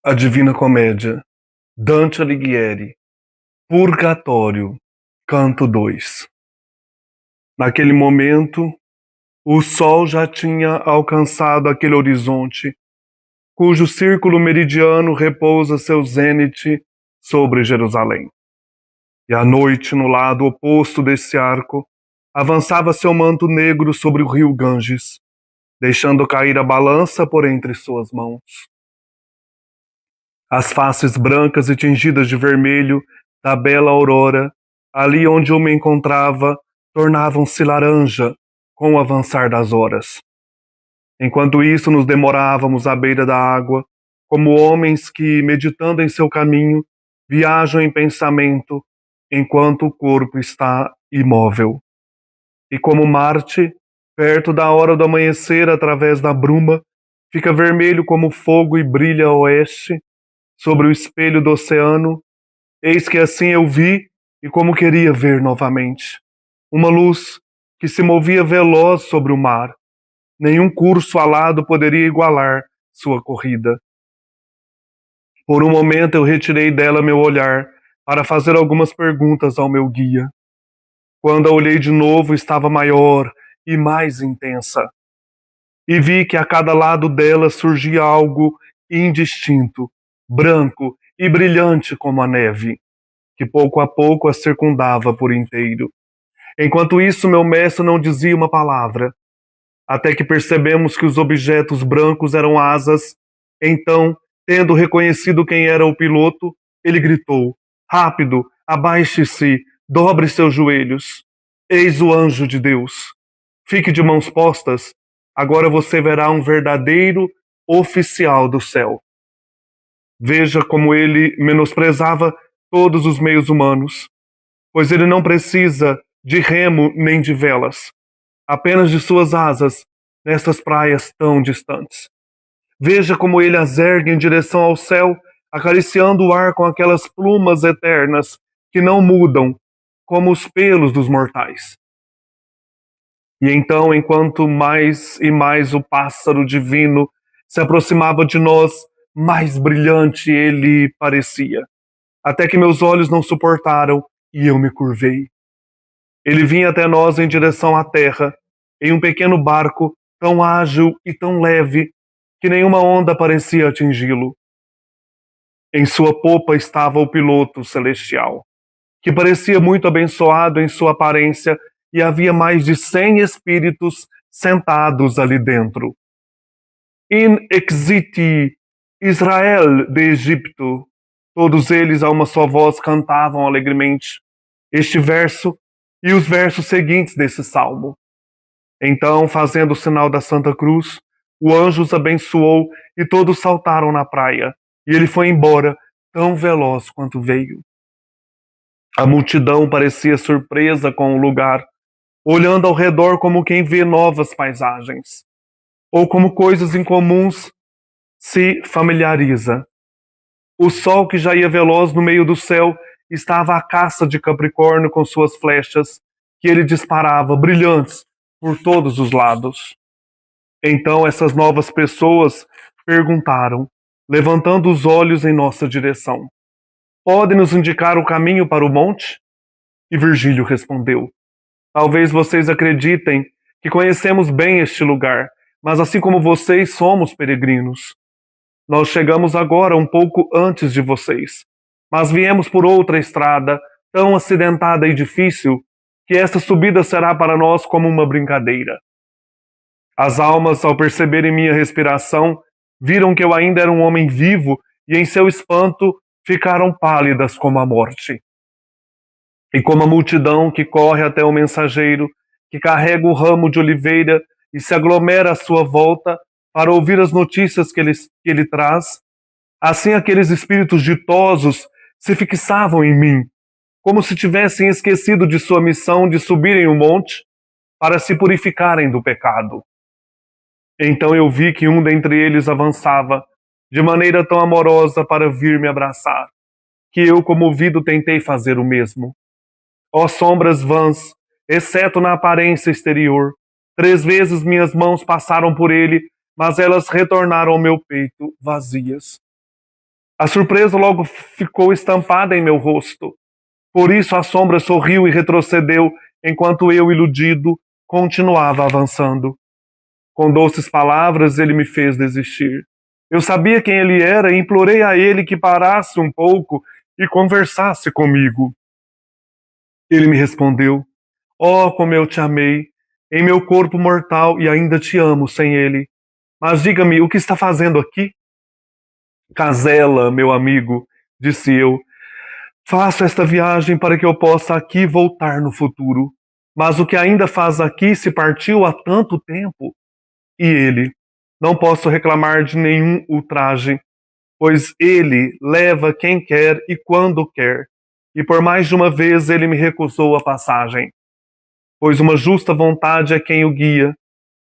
A Divina Comédia, Dante Alighieri, Purgatório, Canto 2. Naquele momento, o sol já tinha alcançado aquele horizonte, cujo círculo meridiano repousa seu zênite sobre Jerusalém. E a noite, no lado oposto desse arco, avançava seu manto negro sobre o rio Ganges, deixando cair a balança por entre suas mãos. As faces brancas e tingidas de vermelho da bela aurora, ali onde eu me encontrava, tornavam-se laranja com o avançar das horas. Enquanto isso, nos demorávamos à beira da água, como homens que, meditando em seu caminho, viajam em pensamento, enquanto o corpo está imóvel. E como Marte, perto da hora do amanhecer, através da bruma, fica vermelho como fogo e brilha a oeste, sobre o espelho do oceano, eis que assim eu vi, e como queria ver novamente, uma luz que se movia veloz sobre o mar. Nenhum curso alado poderia igualar sua corrida. Por um momento eu retirei dela meu olhar para fazer algumas perguntas ao meu guia. Quando a olhei de novo, estava maior e mais intensa. E vi que a cada lado dela surgia algo indistinto, branco e brilhante como a neve, que pouco a pouco a circundava por inteiro. Enquanto isso, meu mestre não dizia uma palavra, até que percebemos que os objetos brancos eram asas. Então, tendo reconhecido quem era o piloto, ele gritou: "Rápido, abaixe-se, dobre seus joelhos. Eis o anjo de Deus. Fique de mãos postas, agora você verá um verdadeiro oficial do céu." Veja como ele menosprezava todos os meios humanos, pois ele não precisa de remo nem de velas, apenas de suas asas nestas praias tão distantes. Veja como ele as ergue em direção ao céu, acariciando o ar com aquelas plumas eternas que não mudam, como os pelos dos mortais. E então, enquanto mais e mais o pássaro divino se aproximava de nós, mais brilhante ele parecia, até que meus olhos não suportaram e eu me curvei. Ele vinha até nós em direção à terra, em um pequeno barco tão ágil e tão leve que nenhuma onda parecia atingi-lo. Em sua popa estava o piloto celestial, que parecia muito abençoado em sua aparência, e havia mais de 100 espíritos sentados ali dentro. In exiti Israel de Egipto. Todos eles a uma só voz cantavam alegremente este verso e os versos seguintes desse salmo. Então, fazendo o sinal da Santa Cruz, o anjo os abençoou e todos saltaram na praia, e ele foi embora tão veloz quanto veio. A multidão parecia surpresa com o lugar, olhando ao redor como quem vê novas paisagens, ou como coisas incomuns se familiariza. O sol, que já ia veloz no meio do céu, estava à caça de Capricórnio com suas flechas, que ele disparava, brilhantes, por todos os lados. Então essas novas pessoas perguntaram, levantando os olhos em nossa direção: "Pode nos indicar o caminho para o monte?" E Virgílio respondeu: "Talvez vocês acreditem que conhecemos bem este lugar, mas assim como vocês, somos peregrinos. Nós chegamos agora um pouco antes de vocês, mas viemos por outra estrada, tão acidentada e difícil, que esta subida será para nós como uma brincadeira." As almas, ao perceberem minha respiração, viram que eu ainda era um homem vivo e, em seu espanto, ficaram pálidas como a morte. E como a multidão que corre até o mensageiro, que carrega o ramo de oliveira e se aglomera à sua volta para ouvir as notícias que ele traz, assim aqueles espíritos ditosos se fixavam em mim, como se tivessem esquecido de sua missão de subirem o monte para se purificarem do pecado. Então eu vi que um dentre eles avançava, de maneira tão amorosa, para vir me abraçar, que eu, comovido, tentei fazer o mesmo. Ó sombras vãs, exceto na aparência exterior, 3 vezes minhas mãos passaram por ele, mas elas retornaram ao meu peito vazias. A surpresa logo ficou estampada em meu rosto. Por isso a sombra sorriu e retrocedeu, enquanto eu, iludido, continuava avançando. Com doces palavras, ele me fez desistir. Eu sabia quem ele era e implorei a ele que parasse um pouco e conversasse comigo. Ele me respondeu: Oh, como eu te amei, em meu corpo mortal, e ainda te amo sem ele. Mas diga-me, o que está fazendo aqui? Casela, meu amigo, disse eu, faço esta viagem para que eu possa aqui voltar no futuro. Mas o que ainda faz aqui se partiu há tanto tempo? E ele: Não posso reclamar de nenhum ultraje, pois ele leva quem quer e quando quer. E por mais de uma vez ele me recusou a passagem, pois uma justa vontade é quem o guia.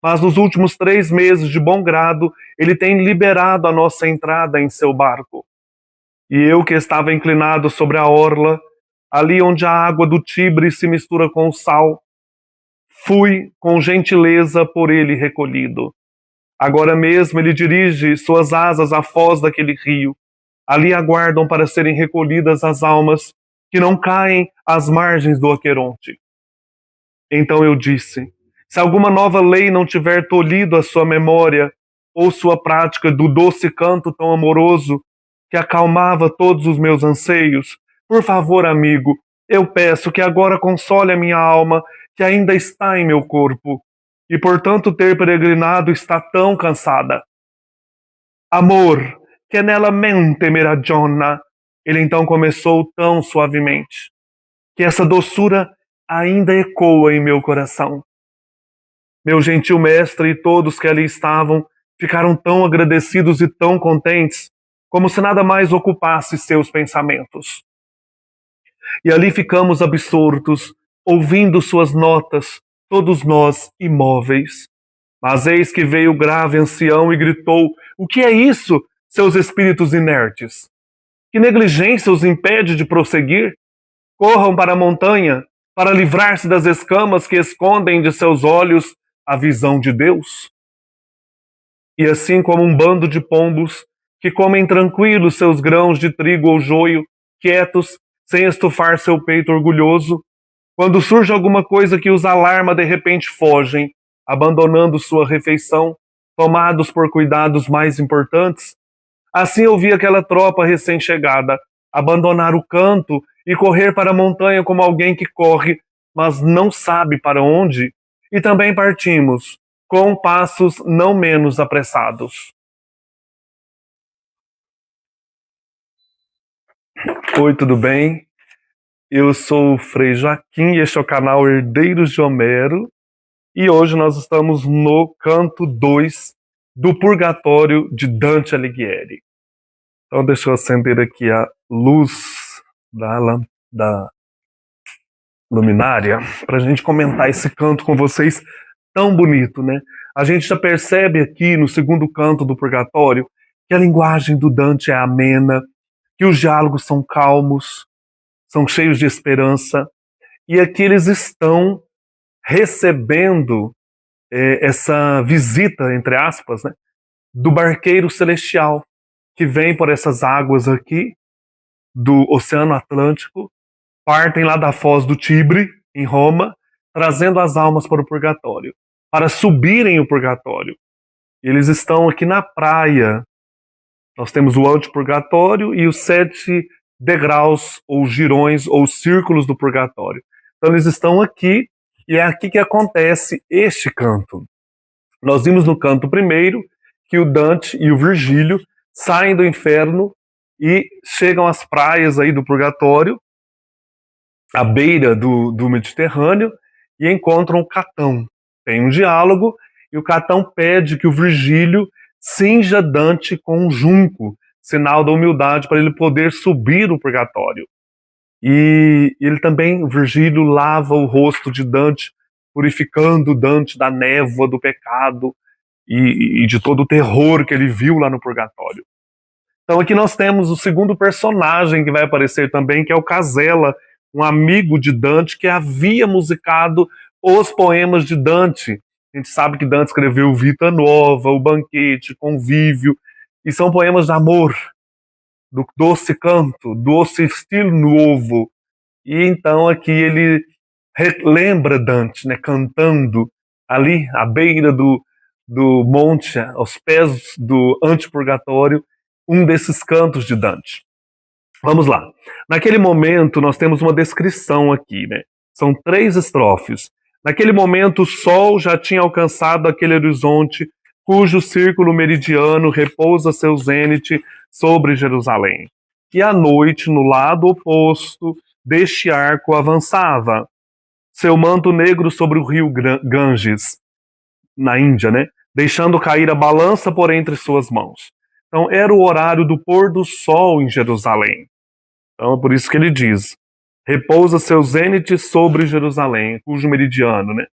Mas nos últimos 3 meses, de bom grado, ele tem liberado a nossa entrada em seu barco. E eu, que estava inclinado sobre a orla, ali onde a água do Tibre se mistura com o sal, fui com gentileza por ele recolhido. Agora mesmo ele dirige suas asas à foz daquele rio. Ali aguardam para serem recolhidas as almas que não caem às margens do Aqueronte. Então eu disse: se alguma nova lei não tiver tolhido a sua memória ou sua prática do doce canto tão amoroso que acalmava todos os meus anseios, por favor, amigo, eu peço que agora console a minha alma, que ainda está em meu corpo, e por tanto ter peregrinado está tão cansada. Amor, que nella mente mi ragiona, ele então começou tão suavemente, que essa doçura ainda ecoa em meu coração. Meu gentil mestre e todos que ali estavam ficaram tão agradecidos e tão contentes, como se nada mais ocupasse seus pensamentos. E ali ficamos absortos, ouvindo suas notas, todos nós imóveis. Mas eis que veio o grave ancião e gritou: O que é isso, seus espíritos inertes? Que negligência os impede de prosseguir? Corram para a montanha, para livrar-se das escamas que escondem de seus olhos a visão de Deus. E assim como um bando de pombos que comem tranquilos seus grãos de trigo ou joio, quietos, sem estufar seu peito orgulhoso, quando surge alguma coisa que os alarma, de repente fogem, abandonando sua refeição, tomados por cuidados mais importantes. Assim eu vi aquela tropa recém-chegada abandonar o canto e correr para a montanha como alguém que corre, mas não sabe para onde, e também partimos, com passos não menos apressados. Oi, tudo bem? Eu sou o Frei Joaquim e este é o canal Herdeiros de Homero, e hoje nós estamos no canto 2 do Purgatório de Dante Alighieri. Então deixa eu acender aqui a luz da luminária para a gente comentar esse canto com vocês tão bonito, né? A gente já percebe aqui no segundo canto do Purgatório que a linguagem do Dante é amena, que os diálogos são calmos, são cheios de esperança, e aqui eles estão recebendo essa visita, entre aspas, né, do barqueiro celestial, que vem por essas águas aqui do Oceano Atlântico, partem lá da foz do Tibre, em Roma, trazendo as almas para o purgatório, para subirem o purgatório. Eles estão aqui na praia. Nós temos o antipurgatório e os 7 degraus, ou girões, ou círculos do purgatório. Então eles estão aqui, e é aqui que acontece este canto. Nós vimos no canto primeiro que o Dante e o Virgílio saem do inferno e chegam às praias aí do purgatório, à beira do Mediterrâneo, e encontram o Catão. Tem um diálogo, e o Catão pede que o Virgílio cinja Dante com um junco, sinal da humildade para ele poder subir o purgatório. E ele também, o Virgílio, lava o rosto de Dante, purificando Dante da névoa do pecado e de todo o terror que ele viu lá no purgatório. Então aqui nós temos o segundo personagem que vai aparecer também, que é o Casella, um amigo de Dante que havia musicado os poemas de Dante. A gente sabe que Dante escreveu Vita Nova, O Banquete, Convívio, e são poemas de amor. do doce canto, doce estilo novo. E então aqui ele lembra Dante, né, cantando ali à beira do monte, aos pés do antipurgatório, um desses cantos de Dante. Vamos lá. Naquele momento, nós temos uma descrição aqui, né? São 3 estrofes. Naquele momento, o sol já tinha alcançado aquele horizonte cujo círculo meridiano repousa seu zênite sobre Jerusalém. E a noite, no lado oposto deste arco, avançava. Seu manto negro sobre o rio Ganges, na Índia, né? Deixando cair a balança por entre suas mãos. Então, era o horário do pôr do sol em Jerusalém. Então, é por isso que ele diz: repousa seu zênite sobre Jerusalém, cujo meridiano, né?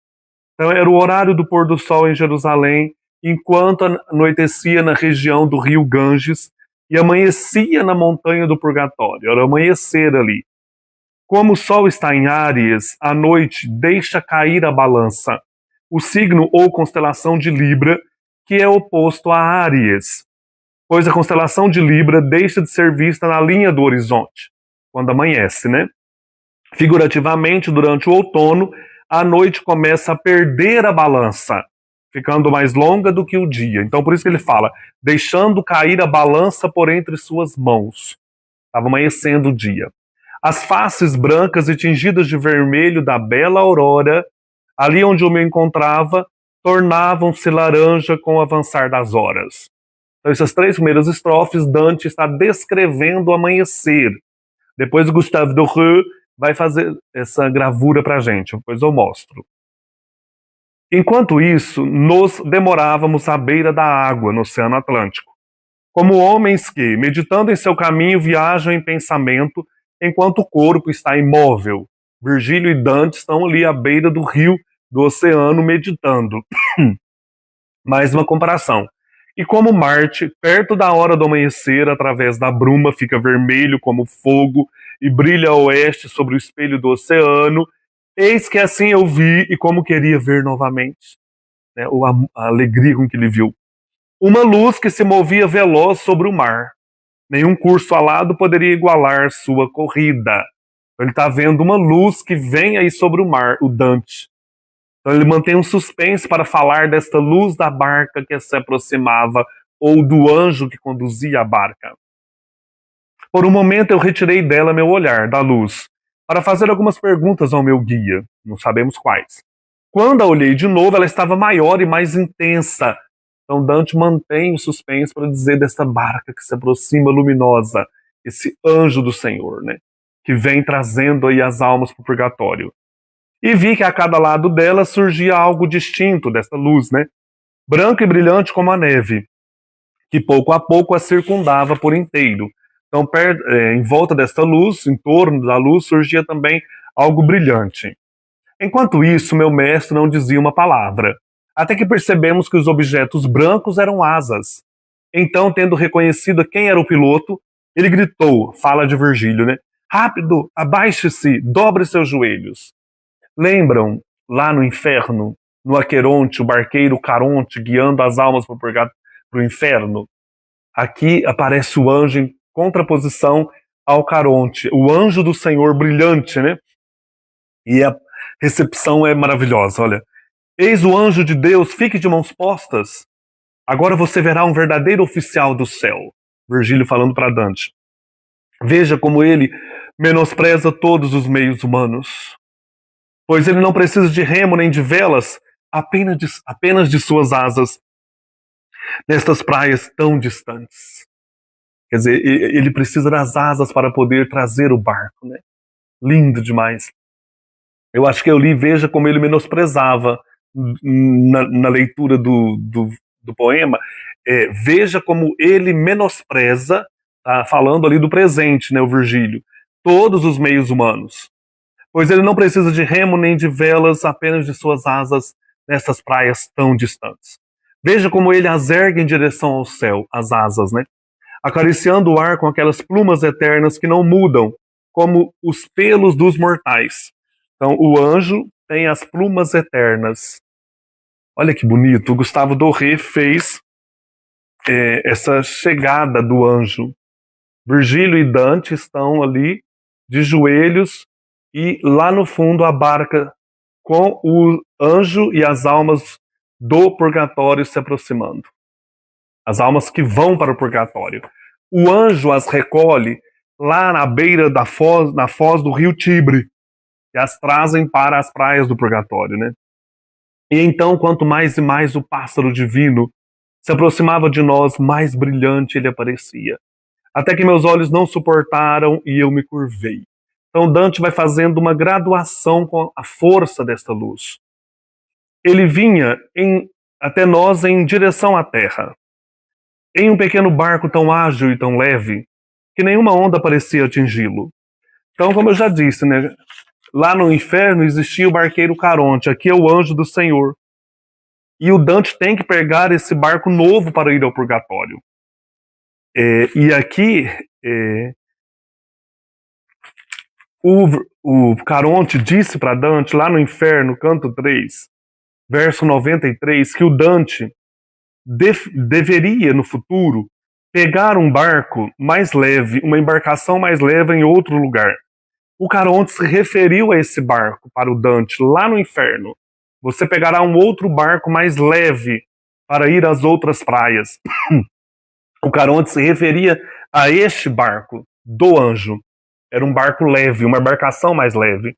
Então, era o horário do pôr do sol em Jerusalém, enquanto anoitecia na região do rio Ganges e amanhecia na montanha do Purgatório. Era o amanhecer ali. Como o sol está em Áries, à noite deixa cair a balança, o signo ou constelação de Libra, que é oposto a Áries, pois a constelação de Libra deixa de ser vista na linha do horizonte, quando amanhece, né? Figurativamente, durante o outono, a noite começa a perder a balança, ficando mais longa do que o dia. Então, por isso que ele fala, deixando cair a balança por entre suas mãos. Estava amanhecendo o dia. As faces brancas e tingidas de vermelho da bela aurora, ali onde eu me encontrava, tornavam-se laranja com o avançar das horas. Então, essas 3 primeiras estrofes, Dante está descrevendo o amanhecer. Depois Gustave Doré vai fazer essa gravura para a gente, depois eu mostro. Enquanto isso, nos demorávamos à beira da água, no Oceano Atlântico, como homens que, meditando em seu caminho, viajam em pensamento, enquanto o corpo está imóvel. Virgílio e Dante estão ali à beira do rio, do oceano, meditando. Mais uma comparação. E como Marte, perto da hora do amanhecer, através da bruma, fica vermelho como fogo e brilha a oeste sobre o espelho do oceano, eis que assim eu vi e como queria ver novamente, né, a alegria com que ele viu. Uma luz que se movia veloz sobre o mar. Nenhum curso alado poderia igualar sua corrida. Então, ele está vendo uma luz que vem aí sobre o mar, o Dante. Então ele mantém um suspense para falar desta luz da barca que se aproximava ou do anjo que conduzia a barca. Por um momento eu retirei dela meu olhar, da luz, para fazer algumas perguntas ao meu guia, não sabemos quais. Quando a olhei de novo, ela estava maior e mais intensa. Então Dante mantém o suspense para dizer desta barca que se aproxima luminosa, esse anjo do Senhor, né? Que vem trazendo aí as almas para o purgatório. E vi que a cada lado dela surgia algo distinto desta luz, né? Branco e brilhante como a neve, que pouco a pouco a circundava por inteiro. Então, em volta desta luz, em torno da luz, surgia também algo brilhante. Enquanto isso, meu mestre não dizia uma palavra, até que percebemos que os objetos brancos eram asas. Então, tendo reconhecido quem era o piloto, ele gritou, fala de Virgílio, né? Rápido, abaixe-se, dobre seus joelhos. Lembram, lá no inferno, no Aqueronte, o barqueiro Caronte guiando as almas para o inferno? Aqui aparece o anjo em contraposição ao Caronte, o anjo do Senhor brilhante, né? E a recepção é maravilhosa, olha. Eis o anjo de Deus, fique de mãos postas. Agora você verá um verdadeiro oficial do céu. Virgílio falando para Dante. Veja como ele menospreza todos os meios humanos. Pois ele não precisa de remo nem de velas, apenas de suas asas, nestas praias tão distantes. Quer dizer, ele precisa das asas para poder trazer o barco, né? Lindo demais. Eu acho que eu li, veja como ele menosprezava na leitura do poema, veja como ele menospreza, tá, falando ali do presente, né, o Virgílio, todos os meios humanos. Pois ele não precisa de remo nem de velas, apenas de suas asas nessas praias tão distantes. Veja como ele as ergue em direção ao céu, as asas, né? Acariciando o ar com aquelas plumas eternas que não mudam, como os pelos dos mortais. Então, o anjo tem as plumas eternas. Olha que bonito, o Gustave Doré fez essa chegada do anjo. Virgílio e Dante estão ali de joelhos e lá no fundo a barca com o anjo e as almas do purgatório se aproximando. As almas que vão para o purgatório. O anjo as recolhe lá na beira da foz, na foz do rio Tibre, e as trazem para as praias do purgatório, né? E então, quanto mais e mais o pássaro divino se aproximava de nós, mais brilhante ele aparecia. Até que meus olhos não suportaram e eu me curvei. Então Dante vai fazendo uma graduação com a força desta luz. Ele vinha até nós em direção à terra, em um pequeno barco tão ágil e tão leve que nenhuma onda parecia atingi-lo. Então, como eu já disse, né, lá no inferno existia o barqueiro Caronte, aqui é o anjo do Senhor. E o Dante tem que pegar esse barco novo para ir ao purgatório. E aqui o Caronte disse para Dante, lá no inferno, canto 3, verso 93, que o Dante deveria, no futuro, pegar um barco mais leve, uma embarcação mais leve em outro lugar. O Caronte se referiu a esse barco para o Dante, lá no inferno. Você pegará um outro barco mais leve para ir às outras praias. O Caronte se referia a este barco do anjo. Era um barco leve, uma embarcação mais leve.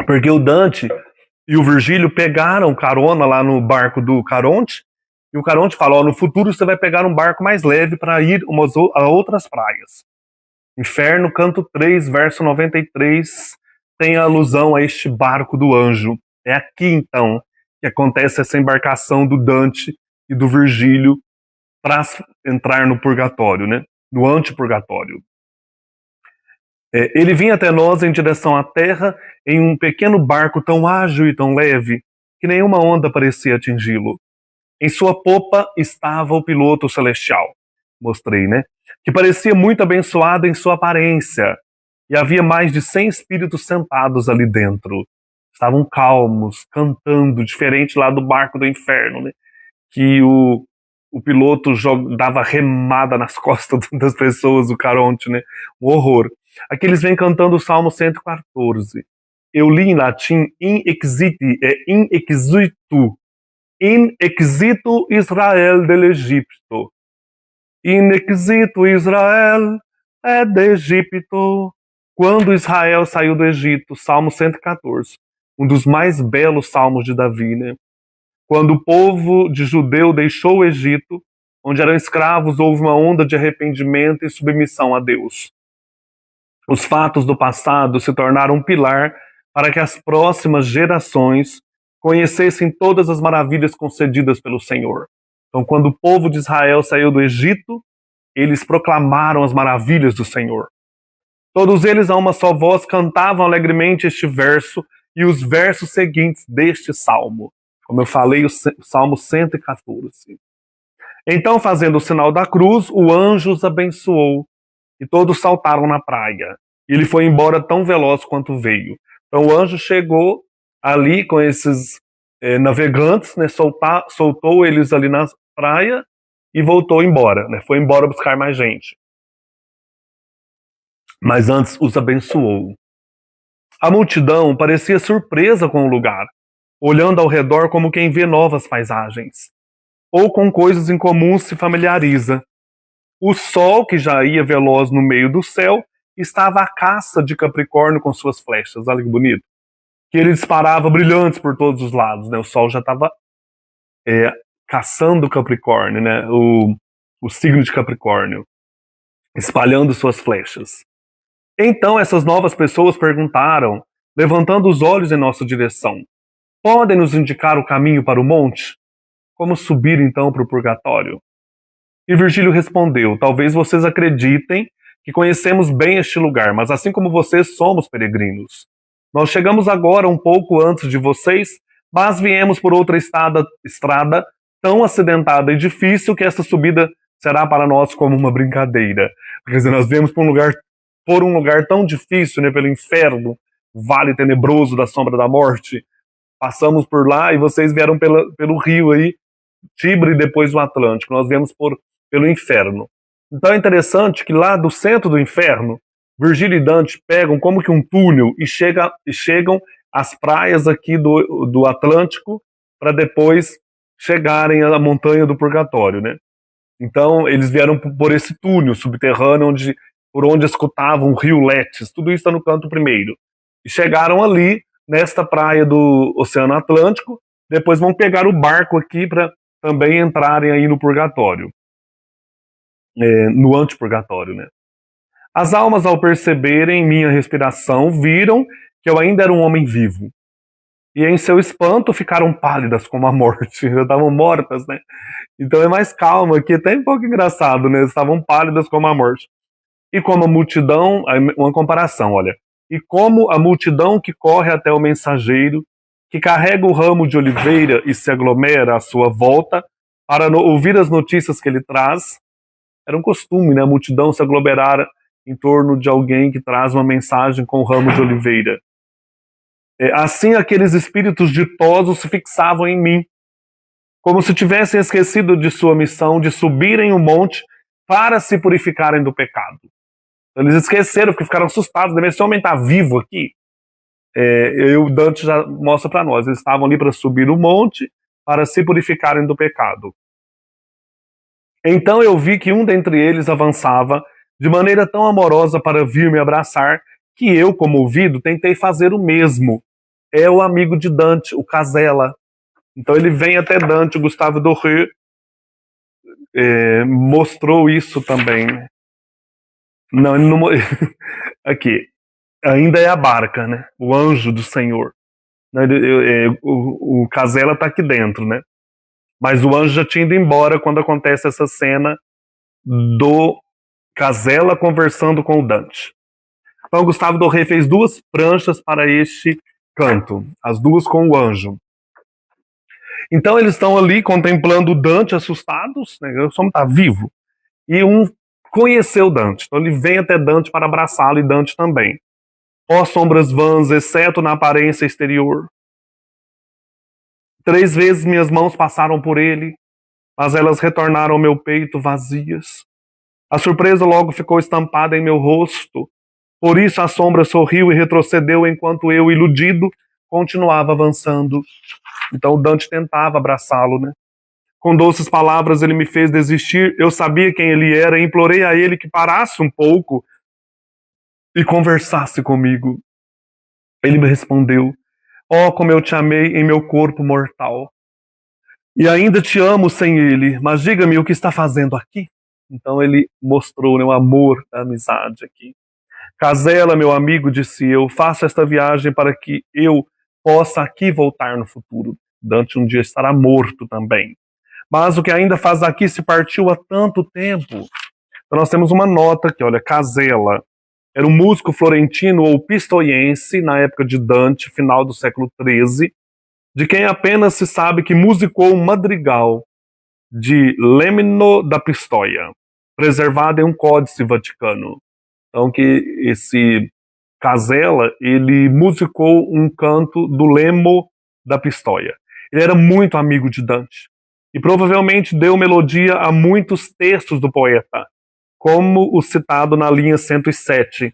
Porque o Dante e o Virgílio pegaram carona lá no barco do Caronte, e o Caronte falou: no futuro você vai pegar um barco mais leve para ir a outras praias. Inferno, canto 3, verso 93, tem a alusão a este barco do anjo. É aqui, então, que acontece essa embarcação do Dante e do Virgílio para entrar no purgatório, né? No antipurgatório. Ele vinha até nós em direção à terra em um pequeno barco tão ágil e tão leve que nenhuma onda parecia atingi-lo. Em sua popa estava o piloto celestial, mostrei, né? Que parecia muito abençoado em sua aparência. E havia mais de 100 espíritos sentados ali dentro. Estavam calmos, cantando, diferente lá do barco do inferno, né? Que o piloto dava remada nas costas das pessoas, o Caronte, né? Um horror. Aqui eles vêm cantando o Salmo 114. Eu li em latim in exitu, in exitu Israel del Egipto. In exitu Israel de Egipto. Quando Israel saiu do Egito, Salmo 114. Um dos mais belos salmos de Davi, né? Quando o povo de Judeu deixou o Egito, onde eram escravos, houve uma onda de arrependimento e submissão a Deus. Os fatos do passado se tornaram um pilar para que as próximas gerações conhecessem todas as maravilhas concedidas pelo Senhor. Então, quando o povo de Israel saiu do Egito, eles proclamaram as maravilhas do Senhor. Todos eles, a uma só voz, cantavam alegremente este verso e os versos seguintes deste salmo. Como eu falei, o Salmo 114. Então, fazendo o sinal da cruz, o anjo os abençoou e todos saltaram na praia. E ele foi embora tão veloz quanto veio. Então, o anjo chegou ali com esses navegantes, né, soltou eles ali na praia e voltou embora. Né, foi embora buscar mais gente. Mas antes os abençoou. A multidão parecia surpresa com o lugar, olhando ao redor como quem vê novas paisagens, ou com coisas incomuns se familiariza. O sol, que já ia veloz no meio do céu, estava à caça de Capricórnio com suas flechas. Olha que bonito. Que ele disparava brilhantes por todos os lados. Né? O sol já estava caçando Capricórnio, né? o signo de Capricórnio, espalhando suas flechas. Então essas novas pessoas perguntaram, levantando os olhos em nossa direção: podem nos indicar o caminho para o monte? Como subir então para o purgatório? E Virgílio respondeu: talvez vocês acreditem que conhecemos bem este lugar, mas assim como vocês, somos peregrinos. Nós chegamos agora um pouco antes de vocês, mas viemos por outra estrada tão acidentada e difícil que esta subida será para nós como uma brincadeira. Quer dizer, nós viemos por um lugar tão difícil, né, pelo inferno, vale tenebroso da sombra da morte. Passamos por lá e vocês vieram pelo rio aí, Tibre e depois o Atlântico. Nós viemos pelo inferno. Então é interessante que lá do centro do inferno, Virgílio e Dante pegam como que um túnel e chegam às praias aqui do Atlântico para depois chegarem à montanha do Purgatório, né? Então eles vieram por esse túnel subterrâneo por onde escutavam o rio Letes, tudo isso está no canto primeiro. E chegaram ali, nesta praia do Oceano Atlântico, depois vão pegar o barco aqui para também entrarem aí no Purgatório, no Antipurgatório, né? As almas, ao perceberem minha respiração, viram que eu ainda era um homem vivo. E em seu espanto ficaram pálidas como a morte, já estavam mortas, né? Então é mais calmo aqui, até um pouco engraçado, né? Estavam pálidas como a morte. E como a multidão, uma comparação, olha. E como a multidão que corre até o mensageiro, que carrega o ramo de oliveira e se aglomera à sua volta para ouvir as notícias que ele traz. Era um costume, né? A multidão se aglomerar em torno de alguém que traz uma mensagem com o ramo de oliveira. Assim, aqueles espíritos ditosos se fixavam em mim, como se tivessem esquecido de sua missão de subirem o monte para se purificarem do pecado. Eles esqueceram, porque ficaram assustados, esse homem está vivo aqui. O Dante já mostra para nós, eles estavam ali para subir o monte para se purificarem do pecado. Então eu vi que um dentre eles avançava de maneira tão amorosa para vir me abraçar, que eu, comovido, tentei fazer o mesmo. É o amigo de Dante, o Casella. Então ele vem até Dante, o Gustave Doré mostrou isso também. Não, ele não... Aqui, ainda é a barca, né? O anjo do Senhor. O Casella está aqui dentro, né? Mas o anjo já tinha ido embora quando acontece essa cena do Casella conversando com o Dante. Então Gustave Doré fez 2 pranchas para este canto, as 2 com o anjo. Então eles estão ali contemplando o Dante assustados, né? O homem está vivo. E um conheceu Dante, então ele vem até Dante para abraçá-lo e Dante também. Ó sombras vãs, exceto na aparência exterior. 3 vezes minhas mãos passaram por ele, mas elas retornaram ao meu peito vazias. A surpresa logo ficou estampada em meu rosto, por isso a sombra sorriu e retrocedeu enquanto eu, iludido, continuava avançando. Então Dante tentava abraçá-lo, né? Com doces palavras ele me fez desistir, eu sabia quem ele era e implorei a ele que parasse um pouco e conversasse comigo. Ele me respondeu: ó, como eu te amei em meu corpo mortal. E ainda te amo sem ele, mas diga-me o que está fazendo aqui? Então ele mostrou, né, o amor da amizade aqui. Casella, meu amigo, disse eu, faço esta viagem para que eu possa aqui voltar no futuro. Dante um dia estará morto também. Mas o que ainda faz aqui se partiu há tanto tempo. Então nós temos uma nota aqui, olha, Casella era um músico florentino ou pistoiense na época de Dante, final do século XIII, de quem apenas se sabe que musicou um madrigal de Lemno da Pistoia, preservado em um códice vaticano. Então que esse Casella, ele musicou um canto do Lemno da Pistoia. Ele era muito amigo de Dante e provavelmente deu melodia a muitos textos do poeta, como o citado na linha 107.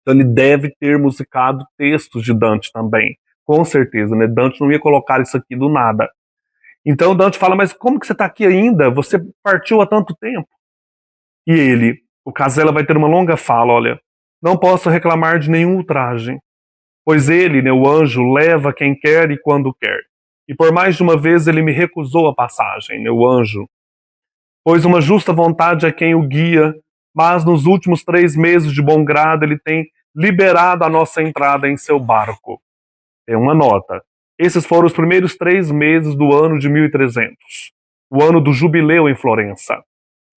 Então ele deve ter musicado textos de Dante também, com certeza, né? Dante não ia colocar isso aqui do nada. Então Dante fala, mas como que você está aqui ainda? Você partiu há tanto tempo. E ele, o Casella, vai ter uma longa fala, olha, não posso reclamar de nenhum ultraje, pois ele, né, o anjo, leva quem quer e quando quer. E por mais de uma vez ele me recusou a passagem, né, o anjo, pois uma justa vontade é quem o guia, mas nos últimos 3 meses de bom grado ele tem liberado a nossa entrada em seu barco. Tem uma nota. Esses foram os primeiros 3 meses do ano de 1300, o ano do jubileu em Florença.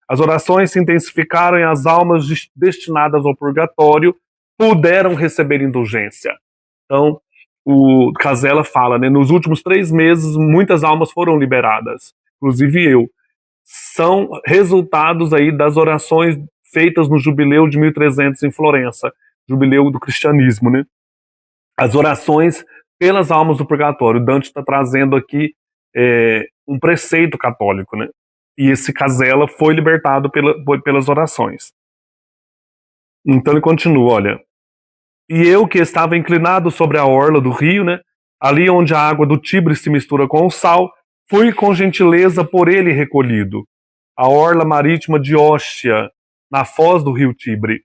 As orações se intensificaram e as almas destinadas ao purgatório puderam receber indulgência. Então, o Casella fala, né, nos últimos 3 meses muitas almas foram liberadas, inclusive eu. São resultados aí das orações feitas no jubileu de 1300 em Florença, jubileu do cristianismo, né? As orações pelas almas do purgatório. Dante está trazendo aqui um preceito católico, né? E esse Casella foi libertado pelas orações. Então ele continua, olha. E eu que estava inclinado sobre a orla do rio, né, ali onde a água do Tibre se mistura com o sal, fui com gentileza por ele recolhido. A orla marítima de Óstia, na foz do rio Tibre,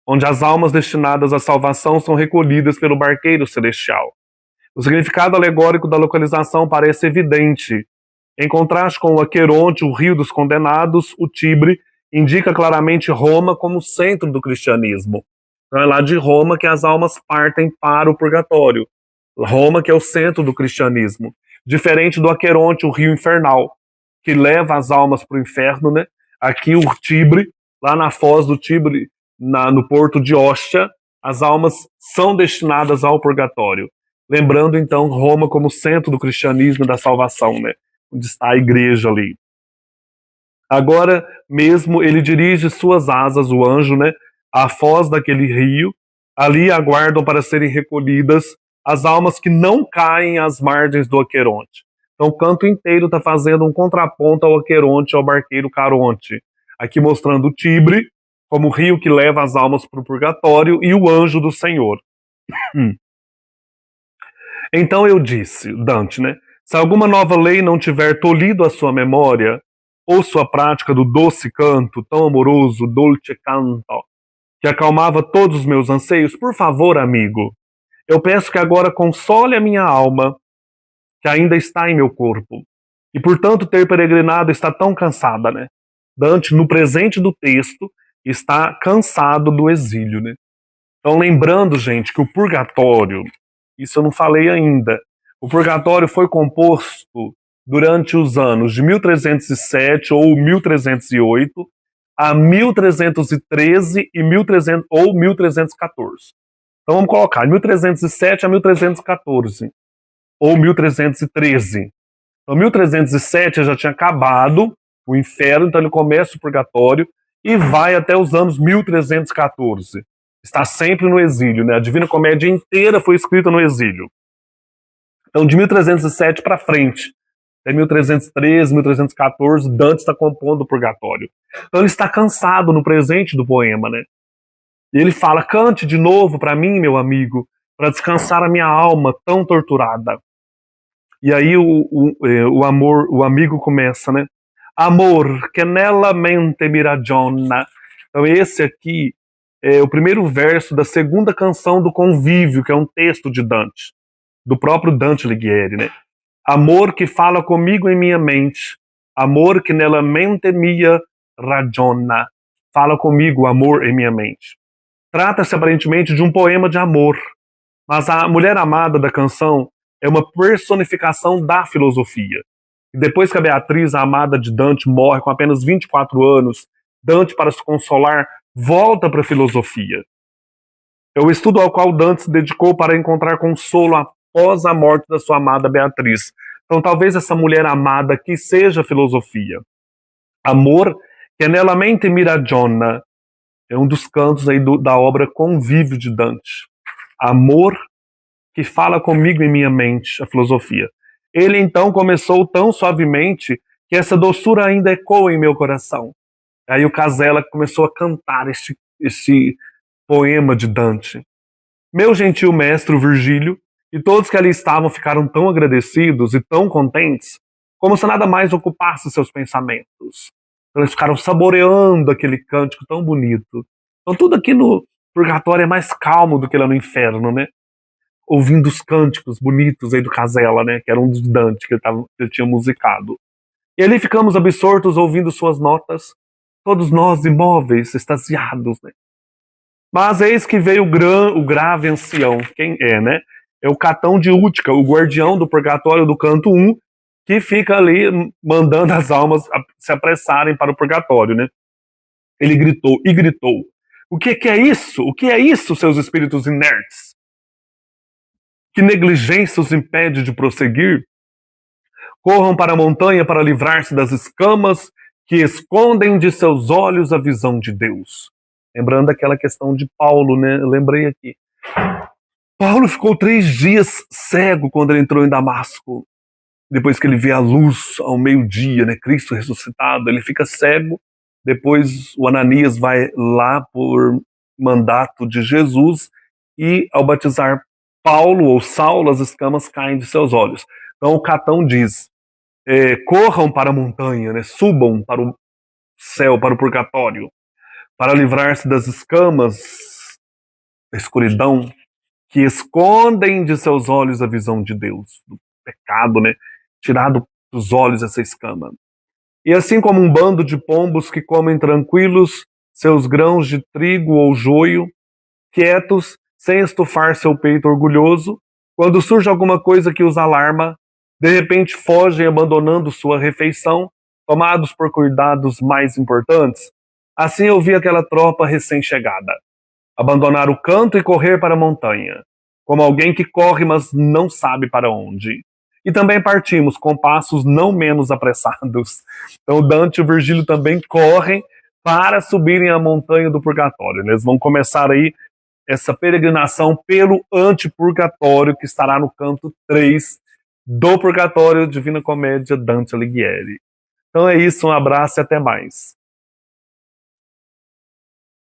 onde as almas destinadas à salvação são recolhidas pelo barqueiro celestial. O significado alegórico da localização parece evidente. Em contraste com o Aqueronte, o rio dos condenados, o Tibre indica claramente Roma como centro do cristianismo. Então é lá de Roma que as almas partem para o purgatório. Roma que é o centro do cristianismo. Diferente do Aqueronte, o rio infernal, que leva as almas para o inferno, né? Aqui o Tibre, lá na foz do Tibre, no porto de Ostia, as almas são destinadas ao purgatório. Lembrando, então, Roma como centro do cristianismo e da salvação, né? Onde está a igreja ali. Agora mesmo ele dirige suas asas, o anjo, né? À foz daquele rio. Ali aguardam para serem recolhidas as almas que não caem às margens do Aqueronte. Então o canto inteiro está fazendo um contraponto ao Aqueronte, ao barqueiro Caronte. Aqui mostrando o Tibre como o rio que leva as almas para o purgatório e o anjo do Senhor. Então eu disse, Dante, né? Se alguma nova lei não tiver tolhido a sua memória, ou sua prática do doce canto, tão amoroso, dolce canto, que acalmava todos os meus anseios, por favor, amigo, eu peço que agora console a minha alma, que ainda está em meu corpo, e por tanto ter peregrinado está tão cansada, né? Dante, no presente do texto, está cansado do exílio, né? Então, lembrando, gente, que o purgatório, isso eu não falei ainda, o purgatório foi composto durante os anos de 1307 ou 1308 a 1313 e 1300, ou 1314. Então vamos colocar 1307 a 1314 ou 1313. Então 1307 já tinha acabado o inferno, então ele começa o purgatório e vai até os anos 1314. Está sempre no exílio, né? A Divina Comédia inteira foi escrita no exílio. Então, de 1307 para frente, até 1313, 1314, Dante está compondo o Purgatório. Então, ele está cansado no presente do poema, né? E ele fala: cante de novo para mim, meu amigo, para descansar a minha alma tão torturada. E aí o amor, o amigo começa, né? Amor, que nella mente mi ragiona. Então, esse aqui é o primeiro verso da segunda canção do Convívio, que é um texto de Dante, do próprio Dante Alighieri, né? Amor que fala comigo em minha mente, amor que nella mente mia ragiona. Fala comigo, amor em minha mente. Trata-se aparentemente de um poema de amor, mas a mulher amada da canção é uma personificação da filosofia. E depois que a Beatriz, a amada de Dante, morre com apenas 24 anos, Dante, para se consolar, volta para a filosofia. É o estudo ao qual Dante se dedicou para encontrar consolo após a morte da sua amada Beatriz. Então talvez essa mulher amada aqui seja a filosofia. Amor, que é nella mente mi ragiona, é um dos cantos aí da obra Convívio de Dante. Amor que fala comigo em minha mente, a filosofia. Ele então começou tão suavemente que essa doçura ainda ecoa em meu coração. Aí o Casella começou a cantar este poema de Dante. Meu gentil mestre Virgílio e todos que ali estavam ficaram tão agradecidos e tão contentes, como se nada mais ocupasse seus pensamentos. Eles ficaram saboreando aquele cântico tão bonito. Então tudo aqui no purgatório é mais calmo do que lá no inferno, né? Ouvindo os cânticos bonitos aí do Casella, né? Que era um dos Dante que ele tinha musicado. E ali ficamos absortos ouvindo suas notas, todos nós imóveis, extasiados, né? Mas eis que veio o grave ancião. Quem é, né? É o Catão de Útica, o guardião do purgatório do canto 1, que fica ali mandando as almas se apressarem para o purgatório, né? Ele gritou e gritou: o que é isso? O que é isso, seus espíritos inertes? Que negligência os impede de prosseguir? Corram para a montanha para livrar-se das escamas que escondem de seus olhos a visão de Deus. Lembrando aquela questão de Paulo, né? Eu lembrei aqui. Paulo ficou 3 dias cego quando ele entrou em Damasco. depois que ele vê a luz ao meio-dia, né, Cristo ressuscitado, ele fica cego. Depois o Ananias vai lá por mandato de Jesus e ao batizar Paulo ou Saulo, as escamas caem de seus olhos. Então o Catão diz, corram para a montanha, né, subam para o céu, para o purgatório, para livrar-se das escamas, da escuridão, que escondem de seus olhos a visão de Deus, do pecado, né? Tirado dos olhos essa escama. E assim como um bando de pombos que comem tranquilos seus grãos de trigo ou joio, quietos, sem estufar seu peito orgulhoso, quando surge alguma coisa que os alarma, de repente fogem abandonando sua refeição, tomados por cuidados mais importantes. Assim eu vi aquela tropa recém-chegada abandonar o canto e correr para a montanha, como alguém que corre, mas não sabe para onde. E também partimos com passos não menos apressados. Então Dante e o Virgílio também correm para subirem a montanha do purgatório. Eles vão começar aí essa peregrinação pelo antipurgatório, que estará no canto 3 do Purgatório, Divina Comédia, Dante Alighieri. Então é isso, um abraço e até mais.